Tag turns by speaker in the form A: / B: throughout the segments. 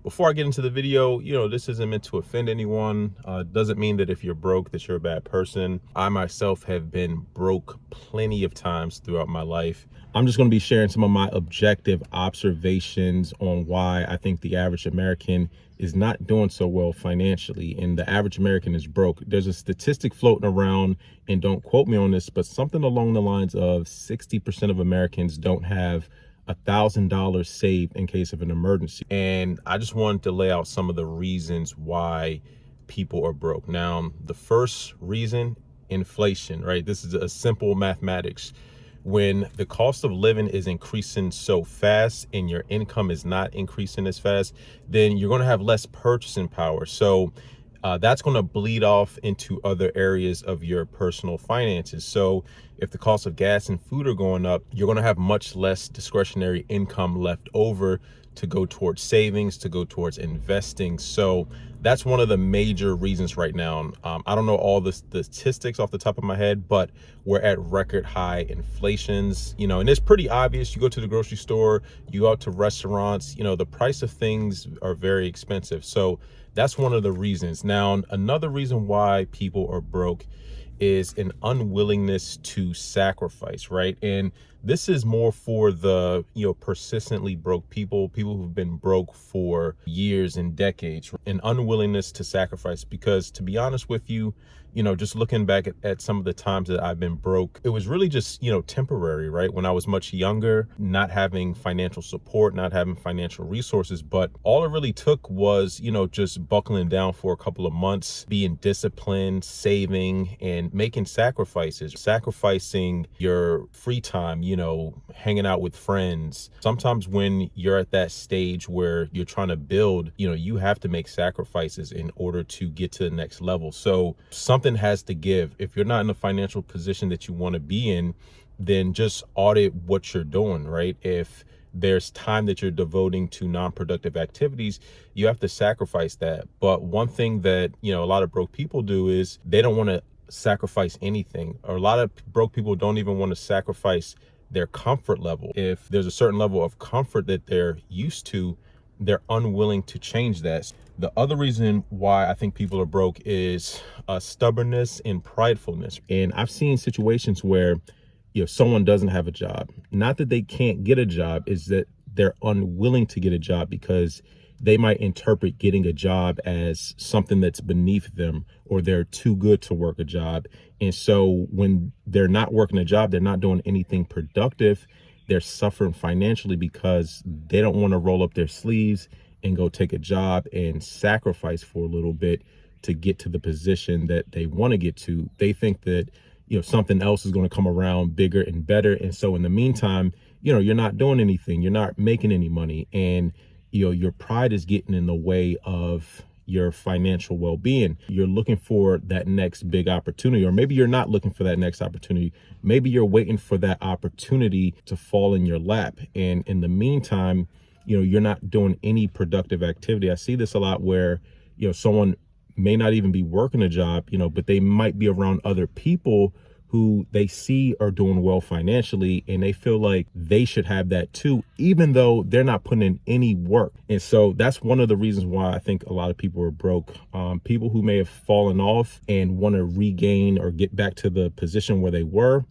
A: Before I get into the video, this isn't meant to offend anyone. Doesn't mean that if you're broke that you're a bad person. I myself have been broke plenty of times throughout my life. I'm just going to be sharing some of my objective observations on why I think the average American is not doing so well financially, and the average American is broke. There's a statistic floating around, and don't quote me on this, but something along the lines of 60% of Americans don't have $1,000 saved in case of an emergency. And I just wanted to lay out some of the reasons why people are broke. Now, the first reason, inflation, right? This is a simple mathematics. When the cost of living is increasing so fast and your income is not increasing as fast, then you're going to have less purchasing power. So that's going to bleed off into other areas of your personal finances. So if the cost of gas and food are going up, you're going to have much less discretionary income left over to go towards savings, to go towards investing. So that's one of the major reasons right now. I don't know all the statistics off the top of my head, but we're at record high inflations, and it's pretty obvious. You go to the grocery store, you go out to restaurants, the price of things are very expensive. So that's one of the reasons. Now, another reason why people are broke is an unwillingness to sacrifice, right? And this is more for the, persistently broke people who've been broke for years and decades, an unwillingness to sacrifice. Because to be honest with you, just looking back at some of the times that I've been broke, it was really just, temporary, right? When I was much younger, not having financial support, not having financial resources, but all it really took was, just buckling down for a couple of months, being disciplined, saving, and making sacrificing your free time, hanging out with friends. Sometimes when you're at that stage where you're trying to build, you have to make sacrifices in order to get to the next level. So something has to give. If you're not in the financial position that you want to be in, then just audit what you're doing, right? If there's time that you're devoting to non-productive activities, you have to sacrifice that. But one thing that, a lot of broke people do is they don't want to sacrifice anything. Or a lot of broke people don't even want to sacrifice their comfort level. If there's a certain level of comfort that they're used to, they're unwilling to change that. The other reason why I think people are broke is stubbornness and pridefulness. And I've seen situations where, someone doesn't have a job. Not that they can't get a job, is that they're unwilling to get a job because they might interpret getting a job as something that's beneath them, or they're too good to work a job. And so when they're not working a job, they're not doing anything productive, they're suffering financially because they don't want to roll up their sleeves and go take a job and sacrifice for a little bit to get to the position that they want to get to. They think that, something else is going to come around bigger and better. And so in the meantime, you're not doing anything, you're not making any money, and your pride is getting in the way of your financial well-being. You're looking for that next big opportunity, or maybe you're not looking for that next opportunity. Maybe you're waiting for that opportunity to fall in your lap. And in the meantime, you're not doing any productive activity. I see this a lot where, someone may not even be working a job, but they might be around other people who they see are doing well financially, and they feel like they should have that too, even though they're not putting in any work. And so that's one of the reasons why I think a lot of people are broke. People who may have fallen off and want to regain or get back to the position where they were,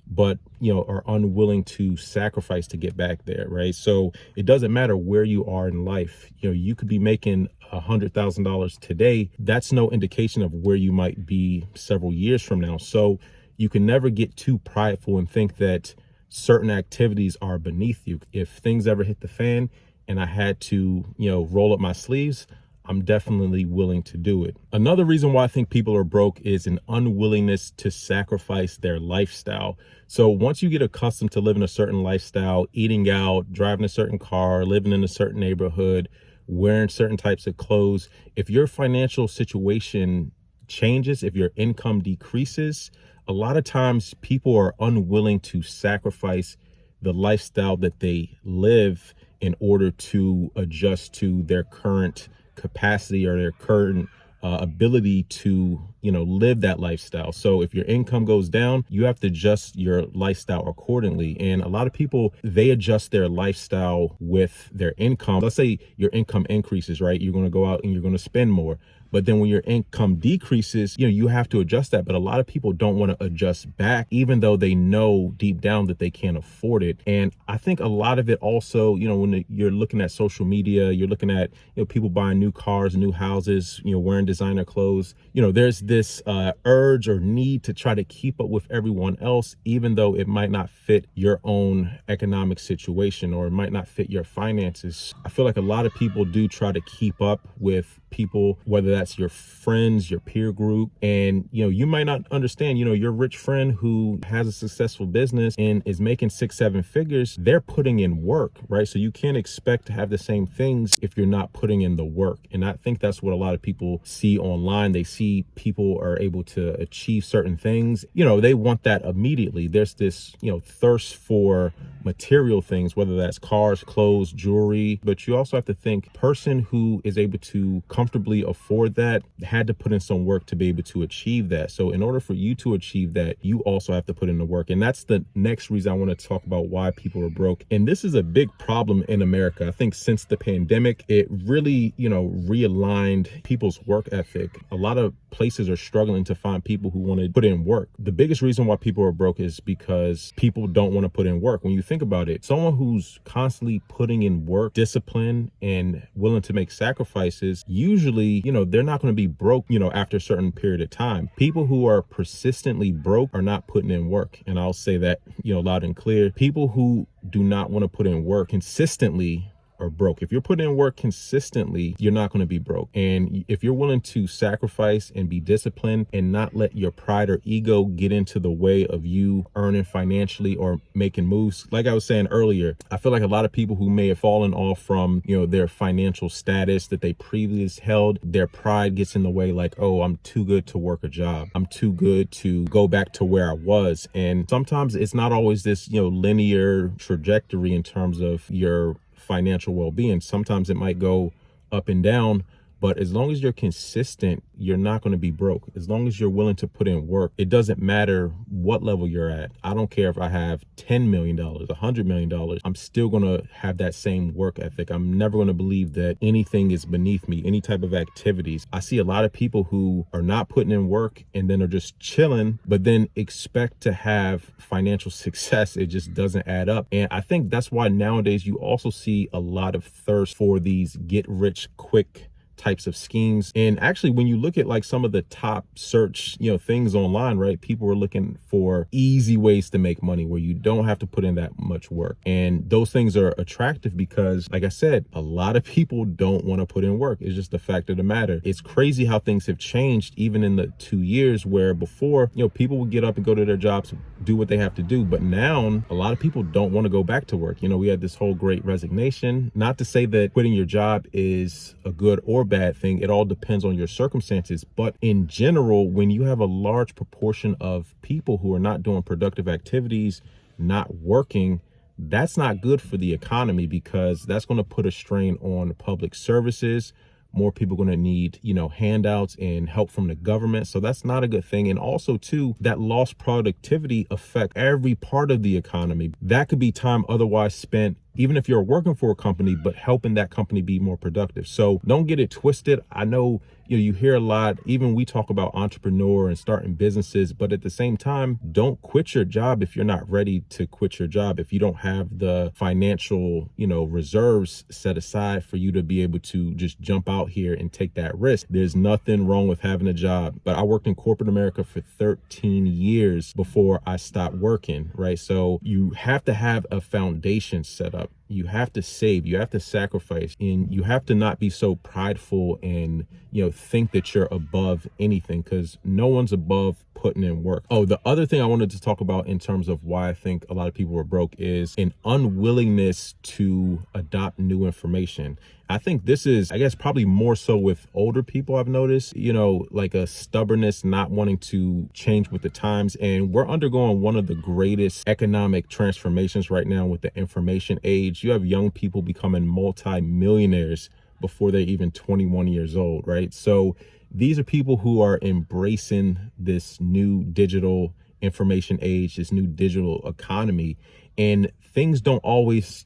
A: but are unwilling to sacrifice to get back there, right? So it doesn't matter where you are in life. You could be making $100,000 today. That's no indication of where you might be several years from now. So you can never get too prideful and think that certain activities are beneath you. If things ever hit the fan and I had to, roll up my sleeves, I'm definitely willing to do it. Another reason why I think people are broke is an unwillingness to sacrifice their lifestyle. So once you get accustomed to living a certain lifestyle, eating out, driving a certain car, living in a certain neighborhood, wearing certain types of clothes, if your financial situation changes, if your income decreases, a lot of times people are unwilling to sacrifice the lifestyle that they live in order to adjust to their current capacity or their current ability to live that lifestyle. So if your income goes down, you have to adjust your lifestyle accordingly. And a lot of people, they adjust their lifestyle with their income. Let's say your income increases, right? You're going to go out and you're going to spend more. But then when your income decreases, you have to adjust that. But a lot of people don't want to adjust back, even though they know deep down that they can't afford it. And I think a lot of it also, when you're looking at social media, you're looking at, people buying new cars, new houses, wearing designer clothes, there's this urge or need to try to keep up with everyone else, even though it might not fit your own economic situation or it might not fit your finances. I feel like a lot of people do try to keep up with people, whether that's your friends, your peer group, and you might not understand, your rich friend who has a successful business and is making 6-7 figures, they're putting in work, right? So you can't expect to have the same things if you're not putting in the work. And I think that's what a lot of people see online. They see people are able to achieve certain things, they want that immediately. There's this thirst for material things, whether that's cars, clothes, jewelry, but you also have to think person who is able to comfortably afford that had to put in some work to be able to achieve that. So in order for you to achieve that, you also have to put in the work. And that's the next reason I want to talk about why people are broke. And this is a big problem in America. I think since the pandemic, it really, realigned people's work ethic. A lot of places are struggling to find people who want to put in work. The biggest reason why people are broke is because people don't want to put in work. When you think about it, someone who's constantly putting in work, discipline, and willing to make sacrifices, usually, they're not going to be broke, after a certain period of time. People who are persistently broke are not putting in work. And I'll say that, loud and clear. People who do not want to put in work consistently are broke. If you're putting in work consistently, you're not going to be broke. And if you're willing to sacrifice and be disciplined and not let your pride or ego get into the way of you earning financially or making moves, like I was saying earlier, I feel like a lot of people who may have fallen off from, their financial status that they previously held, their pride gets in the way, like, oh, I'm too good to work a job. I'm too good to go back to where I was. And sometimes it's not always this, linear trajectory in terms of your financial well-being. Sometimes it might go up and down, but as long as you're consistent, you're not going to be broke. As long as you're willing to put in work, it doesn't matter what level you're at. I don't care if I have $10 million, $100 million, I'm still going to have that same work ethic. I'm never going to believe that anything is beneath me, any type of activities. I see a lot of people who are not putting in work and then are just chilling, but then expect to have financial success. It just doesn't add up. And I think that's why nowadays you also see a lot of thirst for these get rich quick types of schemes. And actually, when you look at like some of the top search, things online, right? People are looking for easy ways to make money where you don't have to put in that much work. And those things are attractive because, like I said, a lot of people don't want to put in work. It's just the fact of the matter. It's crazy how things have changed even in the 2 years where before, people would get up and go to their jobs, do what they have to do. But now a lot of people don't want to go back to work. We had this whole great resignation. Not to say that quitting your job is a good or bad thing. It all depends on your circumstances. But in general, when you have a large proportion of people who are not doing productive activities, not working, that's not good for the economy because that's going to put a strain on public services. More people are going to need, handouts and help from the government. So that's not a good thing. And also, too, that lost productivity affect every part of the economy. That could be time otherwise spent, even if you're working for a company, but helping that company be more productive. So don't get it twisted. I know, you hear a lot, even we talk about entrepreneur and starting businesses, but at the same time, don't quit your job if you're not ready to quit your job. If you don't have the financial, reserves set aside for you to be able to just jump out here and take that risk. There's nothing wrong with having a job, but I worked in corporate America for 13 years before I stopped working, right? So you have to have a foundation set up. You have to save, you have to sacrifice, and you have to not be so prideful and, think that you're above anything, because no one's above putting in work. Oh, the other thing I wanted to talk about in terms of why I think a lot of people are broke is an unwillingness to adopt new information. I think this is, I guess, probably more so with older people. I've noticed, like a stubbornness, not wanting to change with the times. And we're undergoing one of the greatest economic transformations right now with the information age. You have young people becoming multi-millionaires before they're even 21 years old, right? So these are people who are embracing this new digital information age, this new digital economy, and things don't always,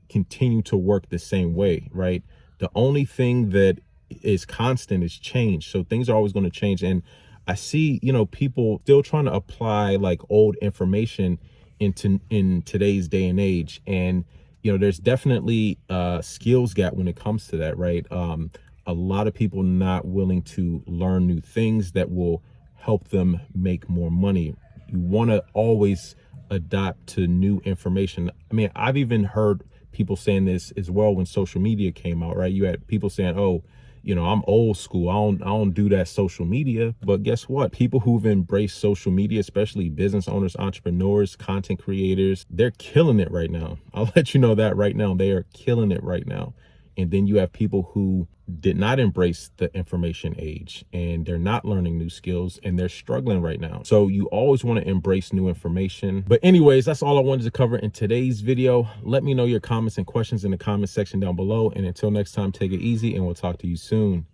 A: continue to work the same way, right? The only thing that is constant is change. So things are always going to change. And I see, people still trying to apply like old information in today's day and age. And, there's definitely a skills gap when it comes to that, right? A lot of people not willing to learn new things that will help them make more money. You want to always adapt to new information. I mean, I've even heard people saying this as well when social media came out, right? You had people saying, oh, I'm old school. I don't do that social media. But guess what? People who've embraced social media, especially business owners, entrepreneurs, content creators, they're killing it right now. I'll let you know that right now. They are killing it right now. And then you have people who did not embrace the information age and they're not learning new skills and they're struggling right now. So you always want to embrace new information. But anyways, that's all I wanted to cover in today's video. Let me know your comments and questions in the comment section down below. And until next time, take it easy and we'll talk to you soon.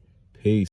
A: Peace.